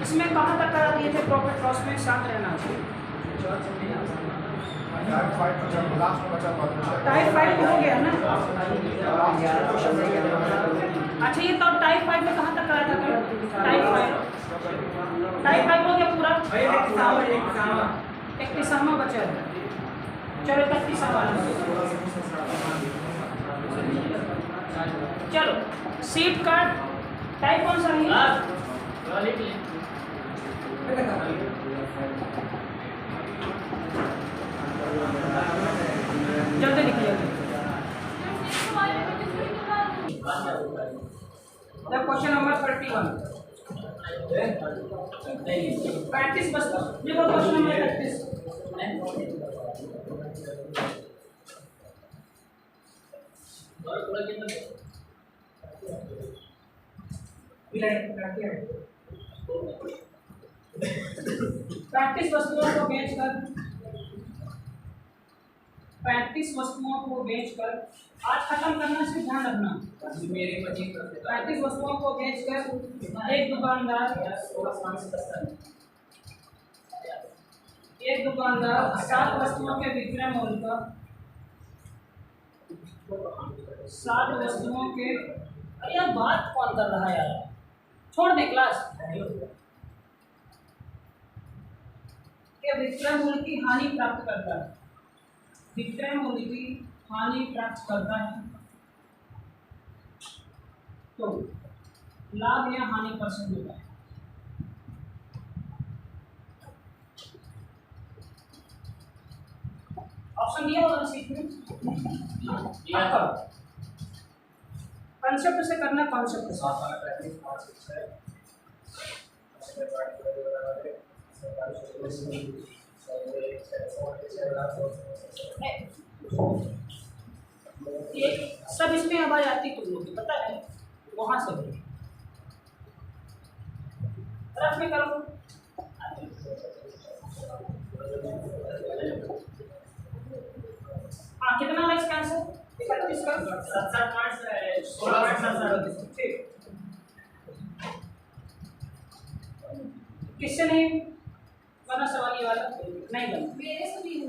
इसमें कहाँ तक करा दिए थे प्रॉफिट लॉस में? 7 रहना चाहिए। टाइप 5 तो हो गया ना। अच्छा ये तो टाइप 5 में कहाँ तक कराया था? टाइप 5 हो गया पूरा। एक किसामा बचा है। चलो 31 वाला। चलो सीट कार्ड टाइप कौन सा है? जल्दी लिखिए। क्वेश्चन नंबर 31 35 बस देखो क्वेश्चन नंबर 35 35 वस्तुओं को बेचकर 35 वस्तुओं को बेचकर आज खत्म करना से ध्यान रखना। 35 वस्तुओं को बेचकर एक दुकानदार 7 वस्तुओं के विक्रय मूल्य का 7 वस्तुओं के यार बात कौन कर रहा है यार? छोड़ दे क्लास। के विक्रय मूल्य की हानि प्राप्त करता है। विक्रय मूल्य की हानि प्राप्त करता है तो लाभ या हानि परसेंट होता है। ऑप्शन दिया होगा ना सीट में। कॉन्सेप्ट से करना, कॉन्सेप्ट से। ये सब इसमें आवाज आती तुम लोग पता है वहां से भी रफ में करो। हाँ कितना है इसका आंसर? इसका 7 ठीक। किससे नहीं बना सवाल ये वाला? नहीं बना मेरे से नहीं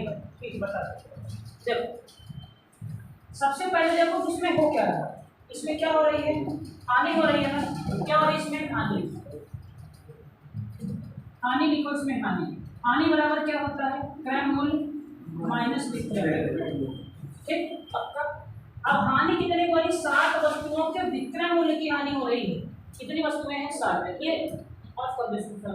बना। ठीक बता देखो। सबसे पहले देखो इसमें हो क्या रहा है। इसमें क्या हो रही है? हानि हो रही है ना। क्या हो रही है इसमें? हानि। हानि लिखो इसमें। हानि बराबर क्या होता है? क्रय मूल्य माइनस विक्रय। ठीक पक्का। अब हानि कितने को? 7 वस्तुओं के विक्रय मूल्य की हानि हो रही है। कितनी वस्तुएं हैं? 7। ये और कर दे सकते हैं।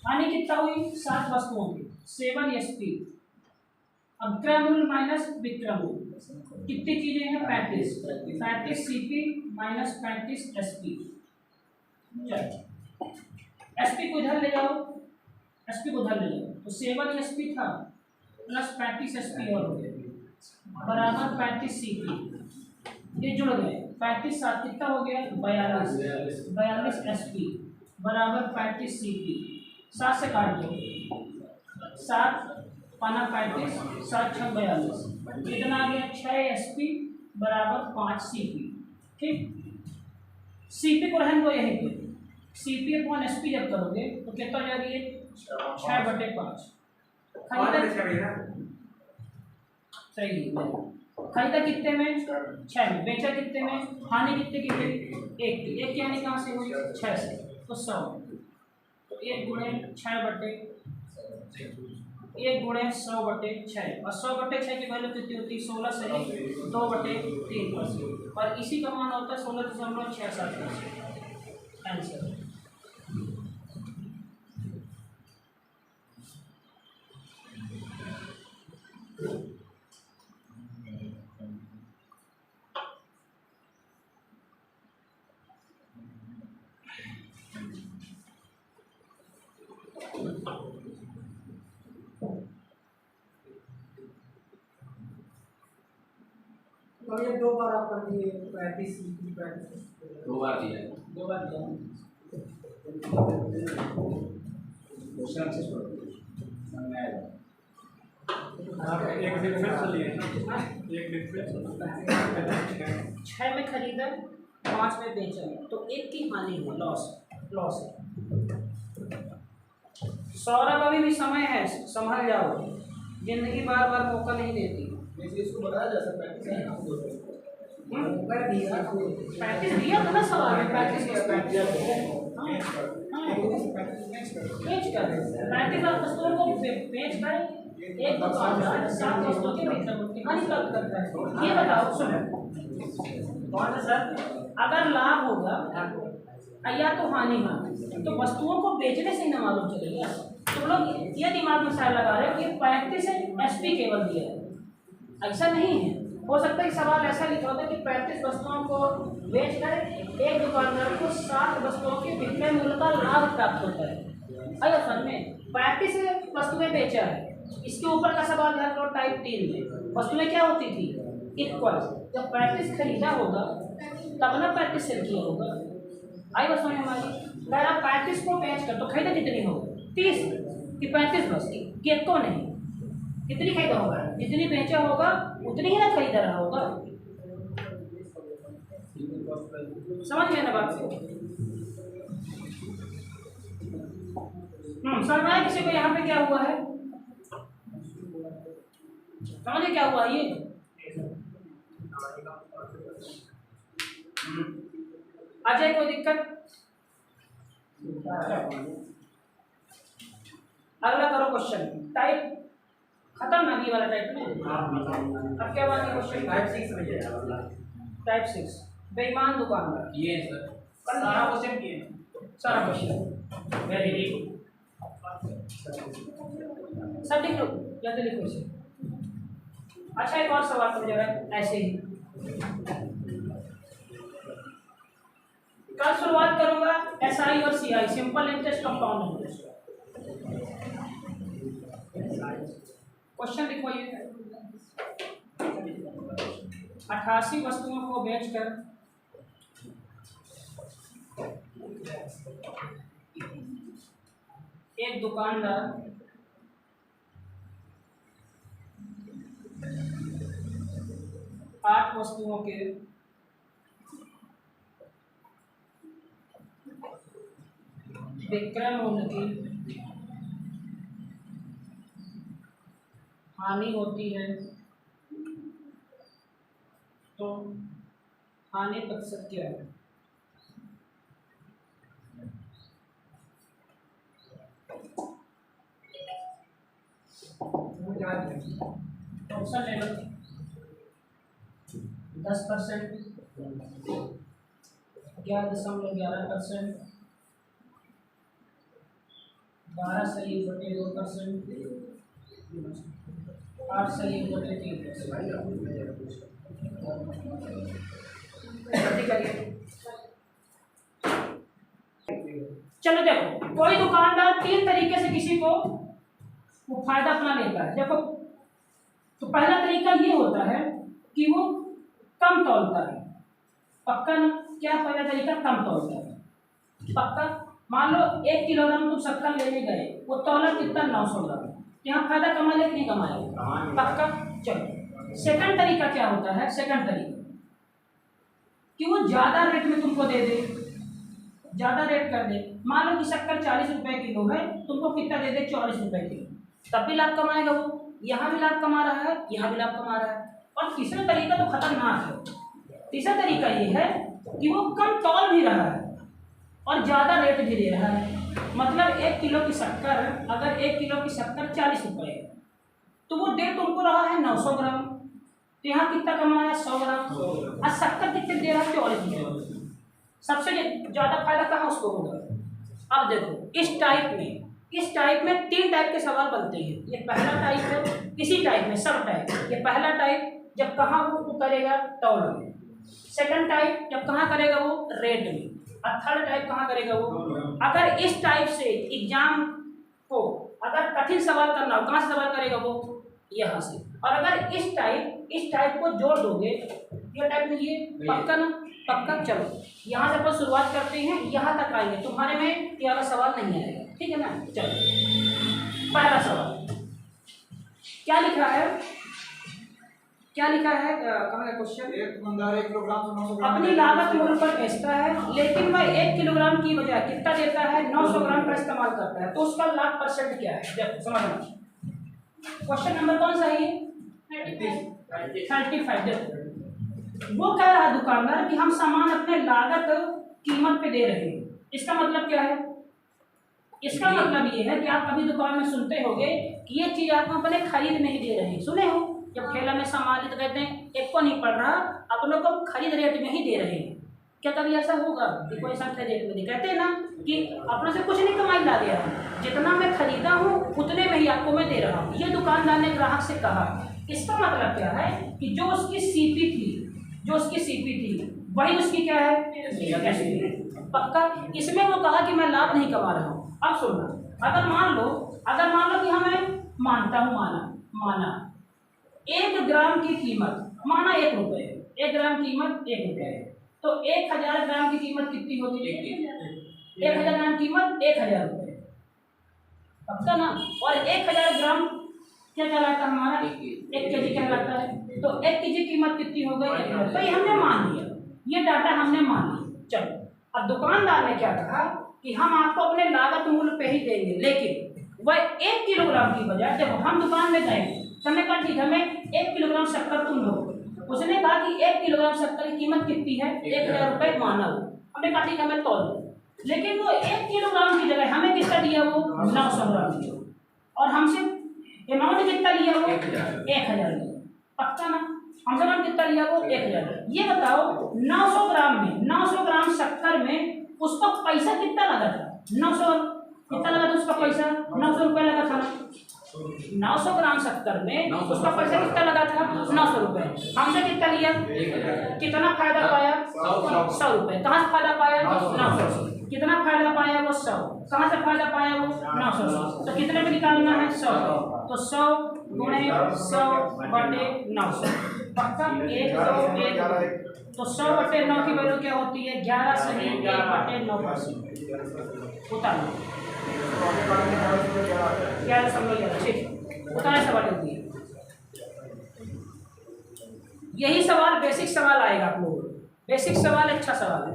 हानि कितना हुई? 7 वस्तुओं की 7 SP। अब क्रय मूल्य माइनस विक्रय मूल्य कितनी चीजें हैं? 35 CP माइनस 35 SP। SP को इधर ले जाओ। SP को उधर ले जाओ तो 7 SP था प्लस 35 SP और हो गया बराबर 35 CP। ये जुड़ गए 35 7 कितना हो गया? 42 SP बराबर 35 CP। 7 से काट दो 7 पाना 35 7 6 42 कितना आ गया? 6 SP बराबर 5 CP। ठीक CP को रहने दो यहीं पे। CP अपॉन SP जब करोगे तो कितना जा रही है? 6/5। सही खरीदा कितने में? 6 में। बेचा कितने में? हानि कितने की हुई? 1 की। 1 की हानि कहाँ से हुई? 6 से तो 100। तो 1 गुणे 6/1 गुणे 100/6 और 100/6 की वैल्यू कितनी होती है? 16 से 2/3%। और इसी का मान होता है 16.67%। आंसर तो ये 2 बार आप कर दिए 35 2 बार दिया। 2 बार दिया। क्वेश्चन अच्छे से पढ़ो, समझ में आएगा। आप एक डिफरेंस चलिए ना, एक डिफरेंस 6 में खरीदा 5 में बेचा तो 1 की हानि है, लॉस है। सौरभ अभी भी समय है, संभल जाओ, जिंदगी बार बार मौका नहीं देती। इसको बताया जा सकता है कि पैंतीस दिया था ना सवाल में, 35 वस्तुओं को बेच कर एक दुकानदार 7 वस्तुओं के विक्रय हानि प्राप्त करता है। ये बताओ, सुनो कौन है सर, अगर लाभ होगा या तो हानि है तो वस्तुओं को बेचने से ही ना मालूम चलेगा। तो लोग ये दिमाग में ख्याल लगा रहे हैं कि 35 एसपी केवल दिया है, ऐसा नहीं है। हो सकता है कि सवाल ऐसा लिखा होता है कि 35 वस्तुओं को बेचकर एक दुकानदार को 7 वस्तुओं के विक्रय मूल्य का लाभ प्राप्त होता है। अरे फल में 35 वस्तुएं बेचा है, इसके ऊपर का सवाल ध्यान करो। टाइप 3 में वस्तुएं क्या होती थी, इक्वल। जब 35 खरीदा होगा तब ना 35 सेल किया होगा। आई बात समझ हमारी। अगर आप 35 को बेच कर तो खरीदा कितनी होगा, 30 कि 35 बस को नहीं, कितनी खरीदा होगा, जितनी बेचा होगा उतनी ही ना खरीदा रहा होगा। समझ गए ना बात को? समझ में आया किसी को यहाँ पे क्या हुआ है? समझे क्या हुआ ये? अजय कोई दिक्कत? अगला करो क्वेश्चन। टाइप खत्म ना ये वाला टाइप में। अब क्या बात है क्वेश्चन? टाइप 6 बेईमान दुकानदार। ये सर सारा क्वेश्चन किए, सारा क्वेश्चन वेरी गुड। सब लिख लो, जल्दी लिखो इसे। अच्छा एक और सवाल समझ रहा है ऐसे ही। कल शुरुआत करूंगा एसआई और CI, simple interest compound interest. Question लिखो ये। 88 वस्तुओं को बेचकर एक दुकानदार 8 वस्तुओं के विक्रय मूल्य की हानि होती है तो हानि प्रतिशत क्या है? ऑप्शन ले लो। 10%, 11.11%, 12/2%, 8/3%। चलो देखो, कोई दुकानदार 3 तरीके से किसी को वो फायदा अपना लेता है। देखो तो पहला तरीका ये होता है कि वो कम तौलता है। पक्का ना? क्या पहला तरीका? कम तौलता है। पक्का? मान लो 1 किलोग्राम तुम शक्कर लेने गए, वो तौला कितना 900 ग्राम, यहाँ फायदा कमाया कि नहीं कमाया? पक्का। चलो सेकंड तरीका क्या होता है? सेकंड तरीका कि वो ज्यादा रेट में तुमको दे दे, ज्यादा रेट कर दे। मान लो कि शक्कर 40 रुपए किलो है, तुमको कितना दे दे? 40 रुपए किलो, तब भी लाभ कमाएगा वो। यहाँ भी लाभ कमा रहा है, यहाँ भी लाभ कमा रहा है। और तीसरा तरीका तो खतरनाक है। तीसरा तरीका ये है कि वो कम तौल भी रहा है और ज़्यादा रेट भी दे रहा है। मतलब 1 किलो की शक्कर, अगर 1 किलो की शक्कर 40 रुपये है तो वो दे तुमको रहा है 900 ग्राम, तो यहाँ कितना कमाया? 100 ग्राम। और शक्कर कितने दे रहा है? 44 रुपये। सबसे ज़्यादा फायदा कहाँ उसको होगा? अब देखो इस टाइप में 3 टाइप के सवाल बनते हैं। ये पहला टाइप है, इसी टाइप में सब टाइप। ये पहला टाइप जब कहाँ वो करेगा? तौल में। सेकंड टाइप जब कहाँ करेगा? वो रेट में। और थर्ड टाइप कहाँ करेगा? वो अगर इस टाइप से एग्जाम को अगर कठिन सवाल करना हो, कहाँ से सवाल करेगा? वो यहाँ से। और अगर इस टाइप को जोड़ दोगे, ये टाइप में, ये पक्का ना? पक्का। चलो यहाँ से अपन शुरुआत करते हैं, यहाँ तक आएंगे, तुम्हारे में ये वाला सवाल नहीं आएगा, ठीक है ना? चलो क्या लिखा है, क्या लिखा है, कहाँ का क्वेश्चन? एक दुकानदार 1 किलोग्राम से 900 ग्राम अपनी लागत मूल्य पर बेचता है, लेकिन वह 1 किलोग्राम की बजाय कितना देता है? 900 ग्राम का इस्तेमाल करता है, तो उसका लाभ परसेंट क्या है? देखो समझना, क्वेश्चन नंबर कौन सा है ये? 35। देखो वो कह रहा है दुकानदार कि हम सामान अपने लागत कीमत पे दे रहे हैं। इसका मतलब क्या है? इसका मतलब ये है कि आप कभी दुकान में सुनते होंगे कि ये चीज आपको अपने खरीद नहीं दे रहे हैं। सुने हो जब ठेला में सामान तो कहते हैं एक को नहीं पड़ रहा, अपनों को खरीद रेट में ही दे रहे हैं। क्या कभी ऐसा होगा कि कोई संख्या रेट में नहीं? कहते हैं ना कि अपनों से कुछ नहीं कमाई ला दिया है, जितना मैं खरीदा हूँ उतने में ही आपको मैं दे रहा हूँ। ये दुकानदार ने ग्राहक से कहा। इसका मतलब क्या है कि जो उसकी सीपी थी वही उसकी क्या है? एसपी। पक्का। इसमें वो कहा कि मैं लाभ नहीं कमा रहा हूँ। अब सुनना, अगर मान लो कि हमें मानता हूँ, माना 1 ग्राम की कीमत, माना 1 रुपये, 1 ग्राम कीमत 1 रुपये है, तो 1000 ग्राम की कीमत कितनी होती है? 1000 ग्राम कीमत 1000 रुपये, पक्का ना? और 1000 ग्राम क्या कहलाता है हमारा? 1 केजी कहलाता है। तो 1 केजी कीमत कितनी हो गई? 1000। तो ये हमने मान लिया, ये डाटा हमने मान लिया। चलो अब दुकानदार ने क्या कहा कि हम आपको अपने लागत मूल्य पे ही देंगे, लेकिन वह 1 किलोग्राम की बजाय, देखो हम दुकान में गए, हमने कहा ठीक है हमें 1 किलोग्राम शक्कर तुम लो। उसने कहा कि 1 किलोग्राम शक्कर की कीमत कितनी है? 1000 रुपये माना। हमने कहा ठीक है हमें तौल दो, लेकिन वो 1 किलोग्राम की जगह हमें कितना दिया? वो 900 ग्राम दिया। और हमसे अमाउंट कितना लिया? वो 1000 लिया। पक्का ना? हमसे अमाउंट कितना लिया? वो 1000। ये बताओ 900 ग्राम में, 900 ग्राम शक्कर में उसका पैसा कितना लगा था? 900 कितना लगा था उसका पैसा? 900 रुपये लगा था। 900 ग्राम शक्कर में उसका पैसा कितना लगा था? 900 रुपये। हमसे कितना लिया? कितना फायदा पाया? 100 रुपये। कहाँ से फायदा पाया? 900 से। कितना फायदा पाया? वो 100। कहाँ से फायदा पाया? वो 900 से। तो कितने पे निकालना है? 100। तो 100 गुणे 100 बटे 900, पक्का 1 2 1। तो 100 बटे 9 की वैल्यू क्या होती है? 11 सही 1 बटे 9%। उतारो 11.11। ठीक, उतारे सवाल होती है। यही सवाल बेसिक सवाल आएगा आप लोगों को। बेसिक सवाल अच्छा सवाल है।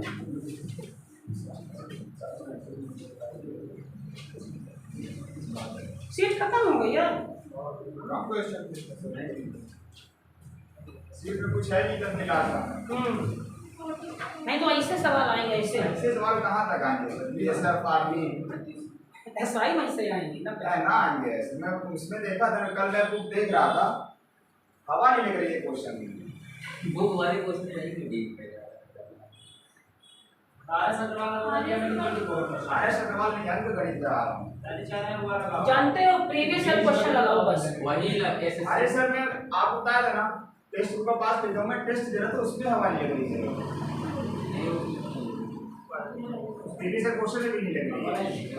सीट खत्म हो गई यार। सीट में कुछ है नहीं तब मिला था। नहीं तो ऐसे सवाल आएंगे, ऐसे सवाल कहाँ तक आएंगे? ये सर पार्टी ऐसा ही वहीं से आएंगे तब है ना आएंगे ऐसे। मैं उसमें देखा था, कल मैं बुक देख रहा था, हवा नहीं लग रही है क्वेश्चन में। वो वाले क्वेश्चन नहीं ठीक है। आरएस अग्रवाल में अंक गणित करा रहा हूँ। जानते हो प्रीवियस ईयर क्वेश्चन लगाओ बस। वही अरे सर मैं आप बताया था ना टेस्ट का पास कर मैं टेस्ट दे रहा था, उसमें हवा नहीं लग रही है। प्रीवियस ईयर क्वेश्चन में भी नहीं लग रही है।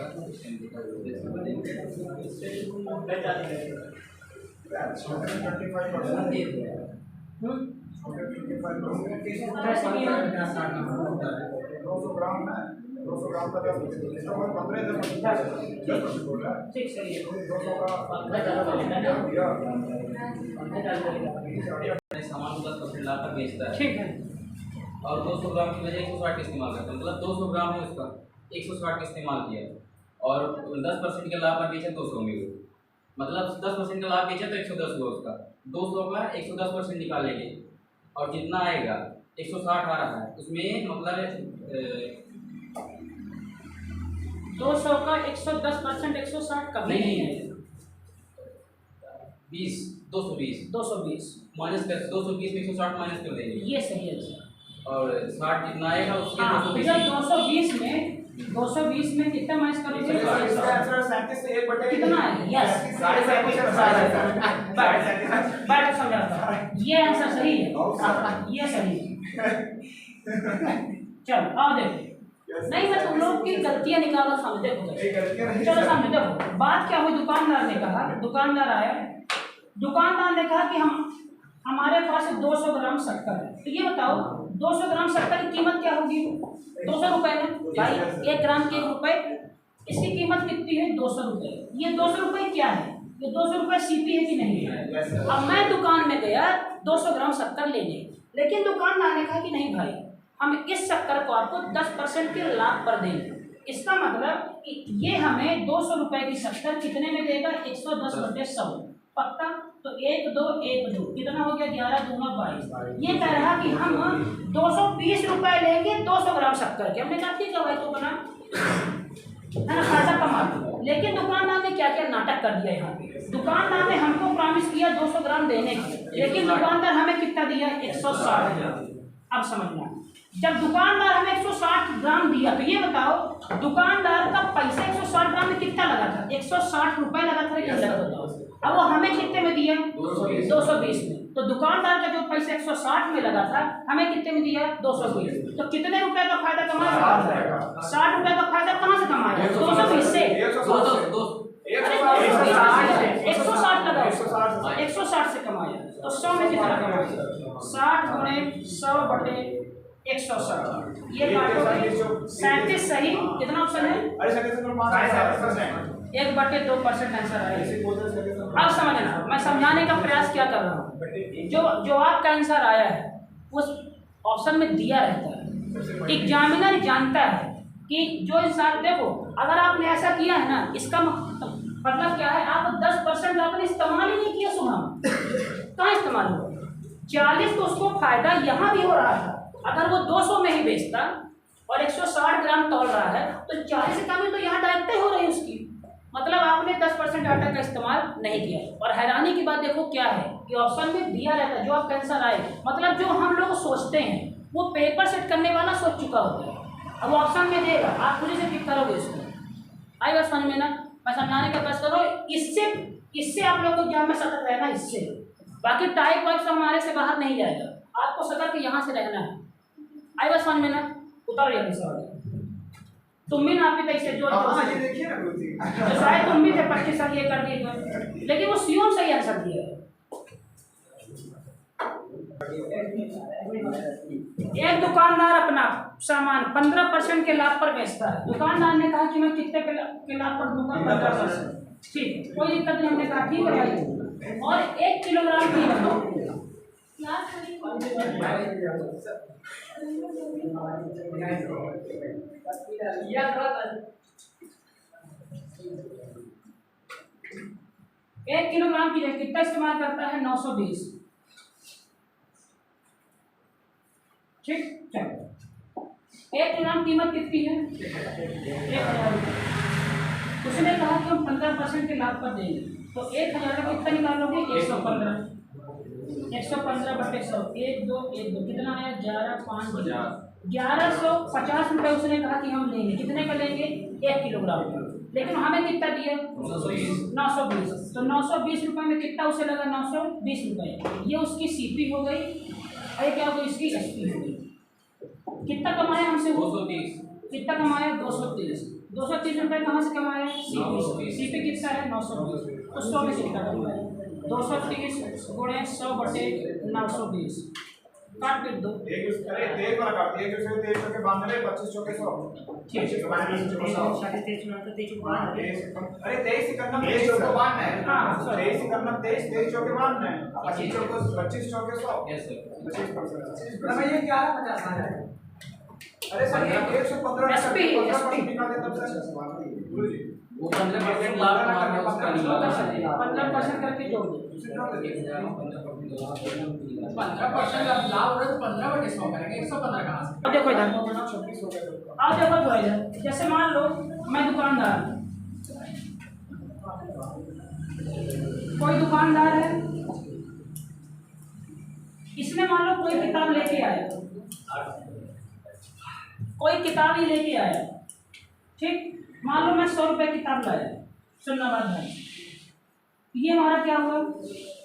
200 ग्राम है, 200 ग्राम का 10% बोल रहा है। ठीक सही है। 200 का सामान को 10% लाकर बेचता है, ठीक है। और 200 ग्राम की वजह 160 का इस्तेमाल करता है। मतलब 200 ग्राम है उसका, 160 का इस्तेमाल किया, और 10% के लाभ पर बेचा 200 में। मतलब 10% का लाभ बेचा तो 110 हुआ उसका। 200 का 110% निकालेंगे और जितना आएगा 160 आ रहा है उसमें, मतलब 200 का 110% 160 कभी नहीं है। 220 माइनस कर, 220 में 160 माइनस कर देंगे, ये सही है। और 60 जितना आएगा उसके हाँ, 220 220 में कितना माइनस करोगे? इसका आंसर 37 से 1 बटे कितना है? यस, 37.7 बैठ समझाता। ये आंसर सही है, ये सही है। चलो आओ देखो। नहीं मैं तुम लोग की गलतियां निकालो सामने देखो। चलो सामने देखो, बात क्या हुई? दुकानदार ने कहा, दुकानदार आया, दुकानदार ने कहा कि हमारे पास 200 ग्राम शक्कर है। तो ये बताओ 200 ग्राम शक्कर की कीमत क्या होगी? 200 रुपये ना भाई, 1 ग्राम के 1 रुपये, इसकी कीमत कितनी है? 200 रुपये। ये 200 रुपये क्या है? ये 200 रुपये सीपी है कि नहीं है? Yes, sir. अब मैं दुकान में गया 200 ग्राम शक्कर लेने, लेकिन दुकानदार ने कहा कि नहीं भाई, हम इस शक्कर को आपको 10% के लाभ पर देंगे। इसका मतलब कि ये हमें 200 रुपये की शक्कर कितने में देगा? 110/100। पक्का? तो 1 2 1 2 कितना हो गया? 11 दूना 22। ये कह रहा कि हम 220 रुपये लेंगे 200 ग्राम शक्कर के। हमने कहा ठीक है भाई, तो बना है ना, फायदा कमा दो। लेकिन दुकानदार ने क्या क्या नाटक कर दिया यहाँ पे। दुकानदार ने हमको प्रॉमिस किया 200 ग्राम देने की, लेकिन दुकानदार हमें कितना दिया? 160। अब समझना, जब दुकानदार हमें 160 ग्राम दिया, तो ये बताओ दुकानदार का पैसा 160 ग्राम में कितना लगा था? 160 रुपये लगा था कि लगा था? अब वो हमें कितने में दिया? 220 में। तो दुकानदार का जो पैसा 160 में लगा था, हमें कितने में दिया? 220। तो कितने रुपए का फायदा कमाया? 60 रुपए का फायदा कहाँ से कमाया? 220 से। 160 लगाओ, 160 से कमाया। तो 100 में कितना कमाया? 60 गुणे 100/160। ये काटोगे 37 सही। कितना ऑप्शन है? 1/2% आंसर आएगा। अब समझना, मैं समझाने का प्रयास क्या कर रहा हूँ। जो आपका आंसर आया है उस ऑप्शन में दिया रहता है। एग्जामिनर जानता है कि जो इंसान, देखो अगर आपने ऐसा किया है ना, इसका मतलब क्या है? आप 10% आपने इस्तेमाल ही नहीं किया। सुना कहाँ इस्तेमाल हुआ? 40 तो उसको फायदा यहाँ भी हो रहा था। अगर वो 200 में ही बेचता और 160 ग्राम तौल रहा है, तो 40 से कमी तो यहाँ डायरेक्ट हो रही है उसकी। मतलब आपने 10% डाटा का इस्तेमाल नहीं किया। और हैरानी की बात देखो क्या है कि ऑप्शन में दिया रहता है जो आपका आंसर आए। मतलब जो हम लोग सोचते हैं वो पेपर सेट करने वाला सोच चुका होता है। अब ऑप्शन में देगा, आप खुद से पिक करोगे इसको। आई बात समझ में ना? मैं समझाने का प्रयास करो। इससे आप लोग को एग्जाम में सतर्क रहना, इससे। बाकी टाइप वाइप सब हमारे से बाहर नहीं जाएगा, आपको सतर्क यहाँ से रहना है। आई बात समझ में ना? उतार लिया सवाल। तुम भी ना आप इसे जो देखिए ना गुरुजी, तो शायद तुम भी थे 25 साल ये कर दिए, लेकिन वो सीओ सही आंसर दिया है। एक दुकानदार अपना सामान 15% के लाभ पर बेचता है। दुकानदार ने कहा कि मैं कितने के लाभ पर दूंगा? 15%। ठीक, कोई दिक्कत नहीं। हमने कहा ठीक है भाई। और 1 किलोग्राम की एक किलोग्राम की कितना इस्तेमाल करता है? 920। ठीक, चलो 1 किलोग्राम कीमत कितनी है? 1000 रुपये। उसने कहा कि हम 15% के लाभ पर देंगे, तो 1000 का कितना निकालोगे? 115। 115/100, 1 2 1 2 कितना आया? 11 5 1150 रुपये। उसने कहा कि हम लेंगे, कितने का लेंगे? 1 किलोग्राम का। लेकिन हमें कितना दिया? 920। तो 920 रुपये में कितना उसे लगा? 920 रुपये। ये उसकी सीपी हो गई। अरे क्या हो गई? इसकी एसपी हो गई। कितना कमाया हमसे? 230। कितना कमाया? 230। 230 रुपये कहाँ से कमाया? सीपी। सीपी कितना है? 920। तो 100 में से कितना कमाया? 230 गुणे 100/920 काट के दो। अरे तेज वाला काट दिया, जो 23 के 92, 25 चौके 100। ठीक है, अरे 23 से करना 23 चौके 92 है। हाँ, 23 से करना 23 चौके 92 है। 25 चौके 100। Yes sir. 25%। ना भाई ये क्या है? 50 आ जाएगा। अरे सर ये 115 एसपी निकाल दे तब सर। गुरुजी वो 15% लाभ कमाना उसका निकाला। 15% करके जोड़ दो। 15% लाभ हो रहा है तो 15/100 करेंगे। 115 कहाँ से? अब देखो इधर, 26 हो गया। अब देखो थोड़ा इधर। जैसे मान लो मैं दुकानदार, कोई दुकानदार है, इसने मान लो कोई किताब लेके आया, कोई किताब ही लेके आया। ठीक, मान लो मैं 100 रुपये किताब लाया। सुनना बात है, ये हमारा क्या हुआ?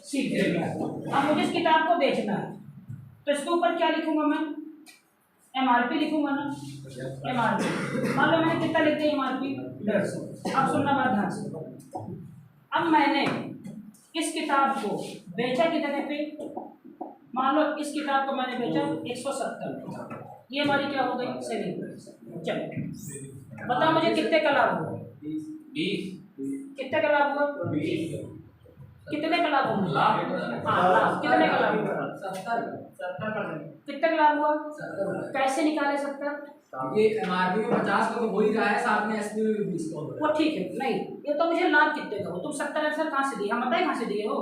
सीख गया। अब मुझे इस किताब को बेचना है, तो इसके ऊपर क्या लिखूंगा मैं? MRP लिखूंगा ना। MRP मान लो मैंने कितना लिख दिया? MRP 150। अब सुनना बात ध्यान से। अब मैंने इस किताब को बेचा कितने पे? मान लो इस किताब को मैंने बेचा 170। ये हमारी क्या हो गई? Selling price. चलो बताओ मुझे कितने का लाभ हुआ? 20। कितने का लाभ हुआ? 20। कितने का लाभ होगा? लाभ हाँ लाभ कितने का लाभ हुआ? 70%। कितने का लाभ हुआ? 70%। कैसे निकाले 70? ये एमआरपी में 50 का तो हो ही रहा है, साथ में एसपी में 20 का हो रहा वो ठीक है, नहीं ये तो मुझे लाभ कितने का हो, तुम 70 अक्सर कहाँ से दिए, हम बताए कहाँ से दिए हो,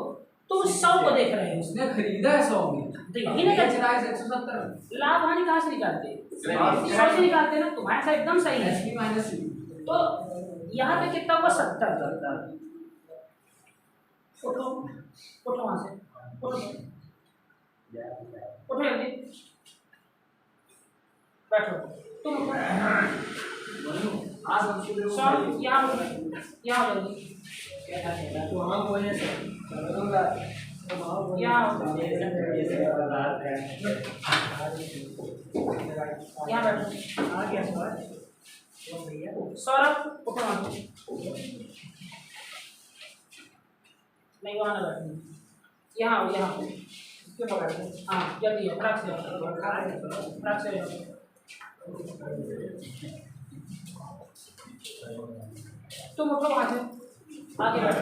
तुम 100 को देख रहे है। हो, उसने खरीदा है 100 में, तो यही नहीं बेच करते, रहा है 170। लाभ हानि कहाँ से निकालते हैं? लाभ 100 से निकालते हैं ना, तुम्हारे साथ एकदम सही है। एसपी माइनस सी। तो यहाँ पे कितना हुआ? 70। उठो उठो वहाँ से, उठो उठो जल्दी, बैठो तुम उठो। आज हम शुरू सब यहाँ जल्दी, तो हम वो ये यहाँ बैठो। आ गया सौरभ उठो वहाँ से। नहीं वहाँ ना बैठो, यहाँ आओ, यहाँ आओ। हाँ जल्दी आओ, फटाक से आओ, फटाक से आओ। तुम उठो वहाँ से, आगे बैठो।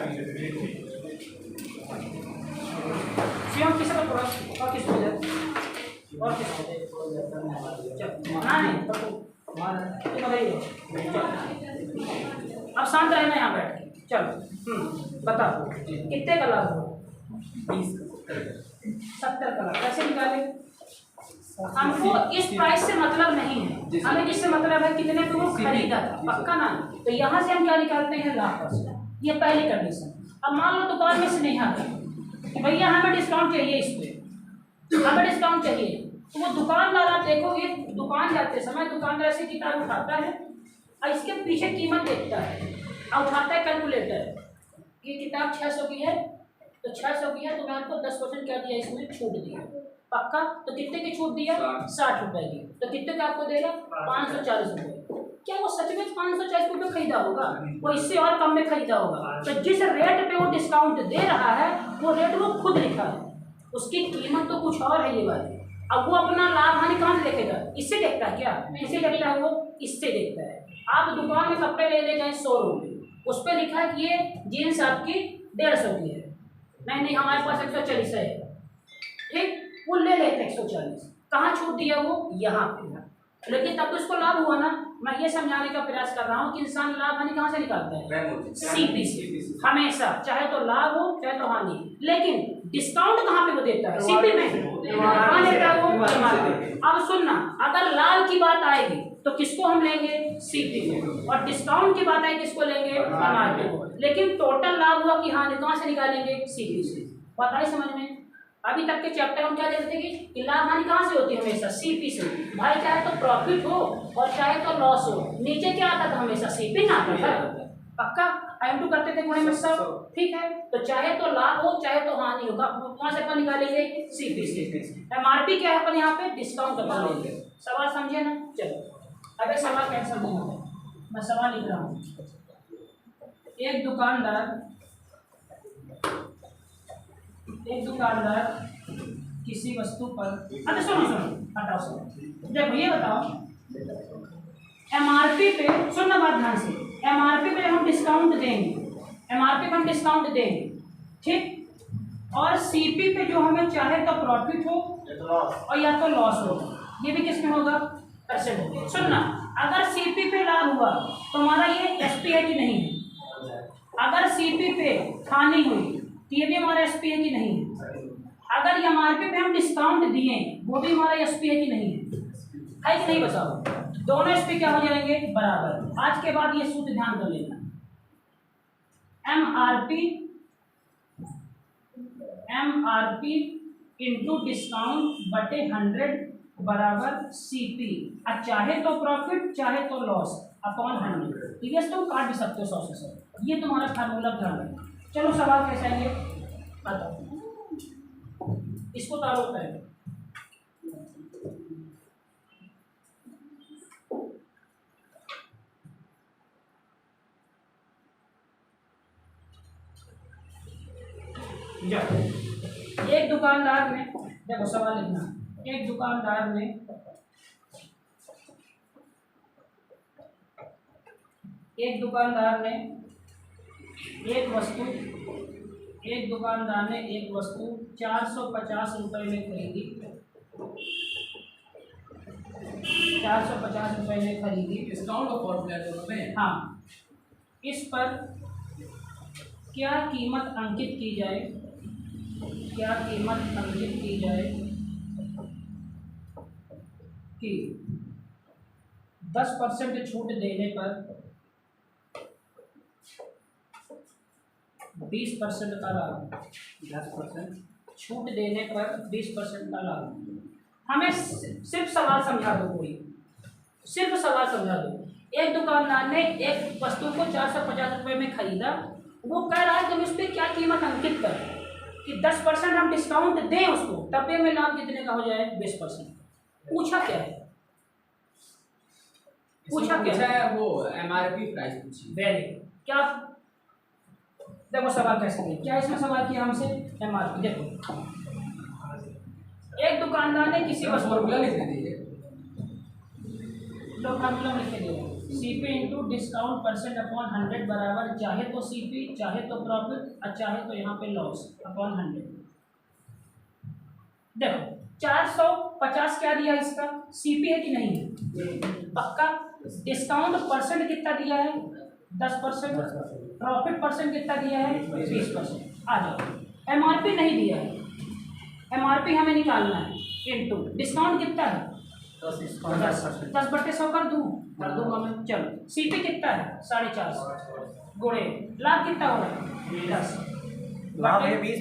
शिवम किसे को थोड़ा और किस वजह और किस वजह नहीं पकड़ो, तुम बताइए। अब शांत रहना यहाँ बैठ के, चलो बताओ कितने का लाभ हुआ? 70 का लाभ। कैसे निकाले? हमको इस प्राइस से मतलब नहीं है, हमें किससे मतलब है? कितने पे वो खरीदा था, पक्का ना। तो यहाँ से हम क्या निकालते हैं? लाभ परसेंट। ये पहली कंडीशन। अब मान लो दुकान में स्नेहा था कि भैया हमें डिस्काउंट चाहिए, इस पे हमें डिस्काउंट चाहिए, तो वो दुकानदार, आप देखोगे दुकान जाते समय दुकानदार ऐसी किताब उठाता है और इसके पीछे कीमत देखता है और उठाता है कैलकुलेटर, ये किताब 600 की है, तो 600 की है तो मैं आपको 10% क्या दिया, इसमें छूट दिया, पक्का। तो कितने की छूट दिया? 60 रुपए की। तो कितने का आपको देगा? 540 रुपये। क्या वो सच में 540 रुपये खरीदा होगा? वो इससे और कम में खरीदा होगा। तो जिस रेट पे वो डिस्काउंट दे रहा है वो रेट वो खुद लिखा है, उसकी कीमत तो कुछ और है ये बात। अब वो अपना लाभ हानि कहाँ से देखेगा? इससे देखता है क्या? इससे देखता है, वो इससे देखता है। आप दुकान में कपड़े ले जाए शोरूम में, उस पर लिखा है कि ये जीन्स आपकी 150 की है, नहीं हमारे पास 140 है, ठीक, वो ले लेते 140। कहाँ छूट दिया वो? यहाँ पे। लेकिन तब तो इसको लाभ हुआ ना। मैं ये समझाने का प्रयास कर रहा हूँ कि इंसान लाभ हानि कहाँ से निकालता है? सीपी से, हमेशा, चाहे तो लाभ हो चाहे तो हानि। लेकिन डिस्काउंट कहाँ पे वो देता है? सीपी में। कहाँ लेता है वो? अब सुनना, अगर लाभ की बात आएगी तो किसको हम लेंगे? सीपी को। और डिस्काउंट की बात आएगी किसको लेंगे? एमआरपी को। लेकिन टोटल लाभ हुआ कि हानि कहाँ से निकालेंगे? सीपी से। पता है समझ में? अभी तक के चैप्टर हम क्या देखते हैं कि लाभ हानि कहाँ से होती है? हमेशा सीपी से। भाई चाहे तो प्रॉफिट हो और चाहे तो लॉस हो, नीचे क्या आता था? हमेशा सीपी ना आता था, पक्का। M2 करते थे गुणे में सब, ठीक है। तो चाहे तो लाभ हो चाहे तो हानि होगा, कहाँ से अपन निकालेंगे? सीपी से। एमआरपी क्या है अपन यहाँ पे? डिस्काउंट अपन लेंगे। सवाल समझे ना? चलो अबे सवाल कैंसिल नहीं होगा, मैं सवाल लिख रहा हूँ। एक दुकानदार किसी वस्तु पर, अच्छा सुनो हटाओ, देखो ये बताओ, एमआरपी पे, सुनना बात ध्यान से, एमआरपी पे हम डिस्काउंट देंगे, एमआरपी पे हम डिस्काउंट देंगे, ठीक। और सीपी पे जो हमें चाहे तो प्रॉफिट हो और या तो लॉस हो, ये भी किसमें होगा? परसेंट। सुनना, अगर सीपी पे लाभ हुआ तो हमारा ये एसपी है कि नहीं है? अगर सीपी पे हानि हुई तो ये भी हमारा एसपी है कि नहीं है? अगर एमआरपी पे हम डिस्काउंट दिए वो भी हमारा एसपी है कि नहीं है कि नहीं? बताओ। दोनों एसपी क्या हो जाएंगे? बराबर। आज के बाद ये सूत्र ध्यान कर लेना, एमआरपी इंटू डिस्काउंट बटे 100 बराबर सीपी, और चाहे तो प्रॉफिट चाहे तो लॉस अपॉन 100। ठीक है, तुम काट भी सकते हो 100 से 100, ये तुम्हारा फार्मूला ध्यान रखना। चलो सवाल कैसा है ये बताओ, इसको तारो पहले। एक दुकानदार ने, देखो सवाल लिखना, एक दुकानदार ने एक वस्तु एक दुकानदार ने एक वस्तु 450 रुपये में खरीदी, 450 रुपये में खरीदी। डिस्काउंट और फॉर्मूला दोनों में। हाँ, इस पर क्या कीमत अंकित की जाए, क्या कीमत अंकित की जाए कि 10% छूट देने पर 20% का लाभ, 10% छूट देने पर 20% का लाभ। हमें सिर्फ सवाल समझा दो, कोई सिर्फ सवाल समझा दो। एक दुकानदार ने एक वस्तु को 450 रुपये में खरीदा, वो कह रहा है कि हम इस पर क्या कीमत अंकित करें कि 10% हम डिस्काउंट दें उसको, डब्बे में लाभ कितने का हो जाए, 20%। पूछा क्या है, पूछा क्या है? वो MRP प्राइस पूछी। वेरी क्या, देखो सवाल कैसे किया, क्या इसमें सवाल किया हमसे, MRP। देखो एक दुकानदार ने किसी वस्तु, फॉर्मूला लिखने दीजिए, तो फॉर्मूला लिख के दिया, CP into discount percent upon 100 बराबर चाहे तो CP, चाहे तो प्रॉफिट और चाहे तो यहाँ पे लॉस अपॉन 100। देखो 450 क्या दिया, इसका CP है कि नहीं है, पक्का। डिस्काउंट परसेंट कितना दिया है, 10%। प्रॉफिट परसेंट कितना दिया है, 20%। आ जाओ, MRP नहीं दिया है, MRP हमें निकालना है, इंटू डिस्काउंट कितना है, 10/100 कर दूंगा मैं। चलो CP कितना है, 450 गुणे लाभ कितना हो रहा है, 10 लाभ है 20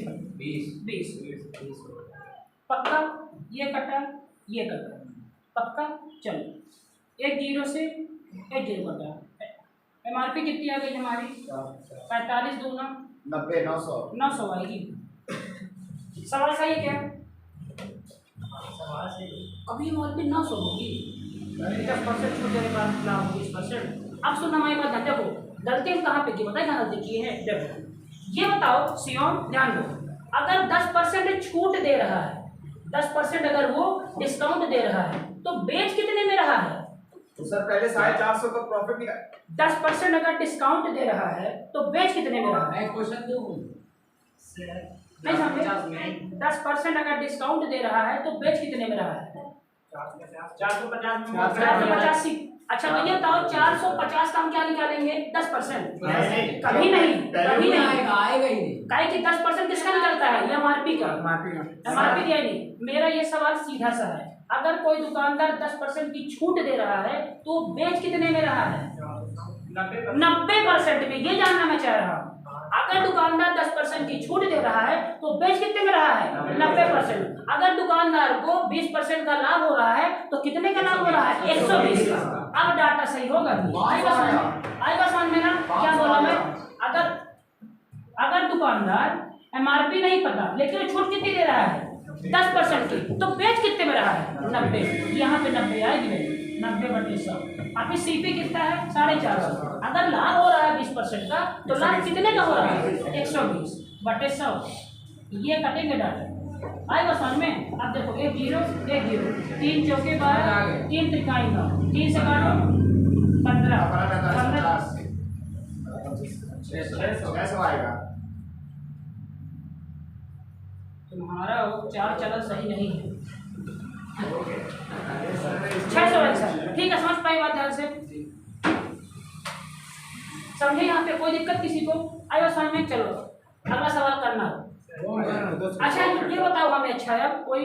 पक्का। ये कटा, ये कटा, पक्का। चलो एक जीरो से एक जीरो कटा, MRP कितनी आ गई हमारी, 45 दूना 90, 900 900 आएगी। सवाल सही है क्या, अभी MRP 900 होगी, 10% छूट देने का लाभ 20%। अब सुन हमारी बात, देखो गलती हम कहाँ पे की, बताए कहाँ गलती की है। देखो ये बताओ सियोम, ध्यान दो, अगर 10% छूट दे रहा है, 10% अगर वो डिस्काउंट दे रहा है तो बेच कितने में रहा है, तो सर पहले 450 का प्रॉफिट निकाल। 10% अगर डिस्काउंट दे रहा है तो बेच कितने में रहा है, मैं क्वेश्चन दूँ नहीं समझे। 10% अगर डिस्काउंट दे रहा है तो बेच कितने में रहा है, 450। अच्छा तो ये बताओ 450 का हम क्या निकालेंगे, 10%। कभी नहीं, कभी नहीं आएगा ही नहीं। काहे कि 10% किसका निकलता है, ये MRP का, MRP दिया नहीं। मेरा ये सवाल सीधा सा है, अगर कोई दुकानदार 10% की छूट दे रहा है तो बेच कितने में रहा है, 90% में। ये जानना मैं चाह रहा हूँ, अगर दुकानदार 10% की छूट दे रहा है तो बेच कितने में रहा है, 90%। अगर दुकानदार को 20% का लाभ हो रहा है तो कितने का लाभ हो रहा है, 120 का। अब डाटा सही होगा, आएगा समझ में ना क्या बोला मैं। अगर दुकानदार MRP नहीं पता लेकिन छूट कितनी दे रहा है, 10% की, तो बेच कितने में रहा है, 90। यहाँ पे 90 आएगी, 90/100। अभी CP कितना है, 450। अगर लाभ हो रहा है 20% का तो लाभ कितने का हो रहा है, 120/100। ये कटेंगे डाटा, आएगा समझ में। अब देखो 1 0 1 0, 3 चौके 12, 3 त्रिकाई 9, 3 से काटो 15 कैसे आएगा, तुम्हारा चार चलन सही नहीं है। 600 ठीक है, समझ पाई बात ध्यान से, समझे यहाँ पे कोई दिक्कत किसी को, आइए समझ में। चलो अगला सवाल करना। अच्छा ये बताओ हमें, अच्छा है कोई,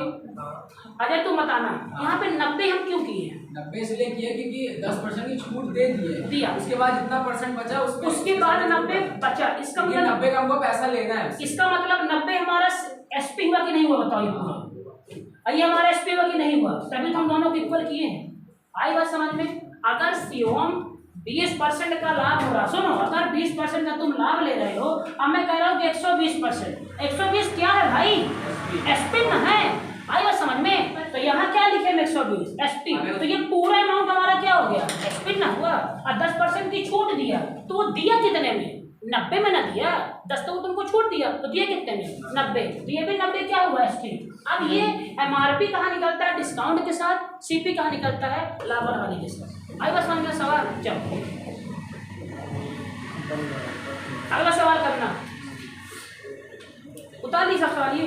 अजय तुम बताना यहाँ पे 90 हम क्यों किए हैं, 90 इसलिए किया क्योंकि 10% की छूट दे दिया, उसके बाद जितना परसेंट बचा उसके बाद 90 बचा, इसका मतलब 90 का हमको पैसा लेना है। इसका मतलब 90 हमारा SP हुआ कि नहीं हुआ, बताओ ये पूरा। ये हमारा SP हुआ कि नहीं हुआ, तभी तो हम दोनों को इक्वल किए हैं। आई बात समझ में। अगर सियोम 20% का लाभ हो रहा, सुनो अगर 20% का तुम लाभ ले रहे हो, अब मैं कह रहा हूँ कि 120%, 120 क्या है भाई, SP न है। आई बात समझ में। तो यहाँ क्या लिखे हम 120 SP, तो ये पूरा अमाउंट हमारा क्या हो गया, SP न हुआ। और 10% की छूट दिया, तो वो दिया कितने में, 90 में ना दिया, 10 तो तुमको छूट दिया, तो दिया कितने में, 90। तो ये भी 90 क्या हुआ, SP। अब ये MRP कहाँ निकलता है, डिस्काउंट के साथ, CP कहाँ निकलता है, लाभ और हानि के साथ। आई बस समझ में सवाल। चलो अगला सवाल करना। सवाल ही सब सवाल ये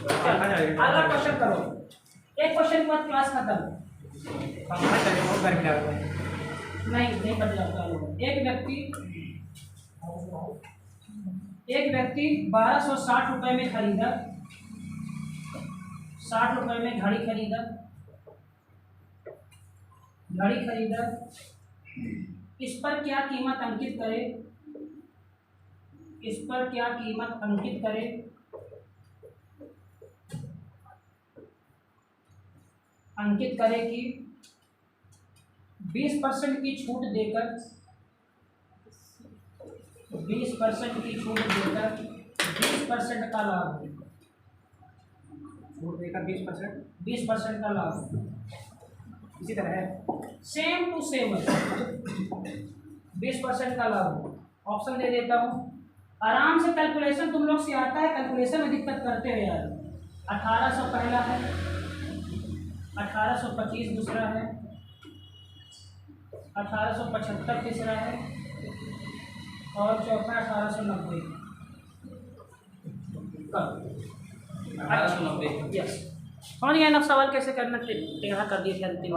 कहाँ जाएगा? अगला क्वेश्चन करो। एक क्वेश्चन के बाद क्लास खत्म। कहाँ चले बहुत गर्मी लग रहा है। नहीं बच जाता लोग। एक व्यक्ति 1260 रुपए में खरीदा, 60 रुपए में घड़ी खरीदा, इस पर क्या कीमत अंकित करे? इस पर क्या कीमत अंकित करे? अंकित करे कि 20% की छूट देकर 20% का लाभ, छूट देकर 20%। 20% का लाभ, इसी तरह है। सेम टू सेम 20% का लाभ। ऑप्शन दे देता हूँ, आराम से कैलकुलेशन तुम लोग से आता है, कैलकुलेशन में दिक्कत करते हो यार। 1800 पहला है, 1825 दूसरा है, 1875 तीसरा है और चौथा 1890। 1890। यस, समझ गए ना सवाल कैसे करना? टेढ़ा कर दिए थे अंतिम।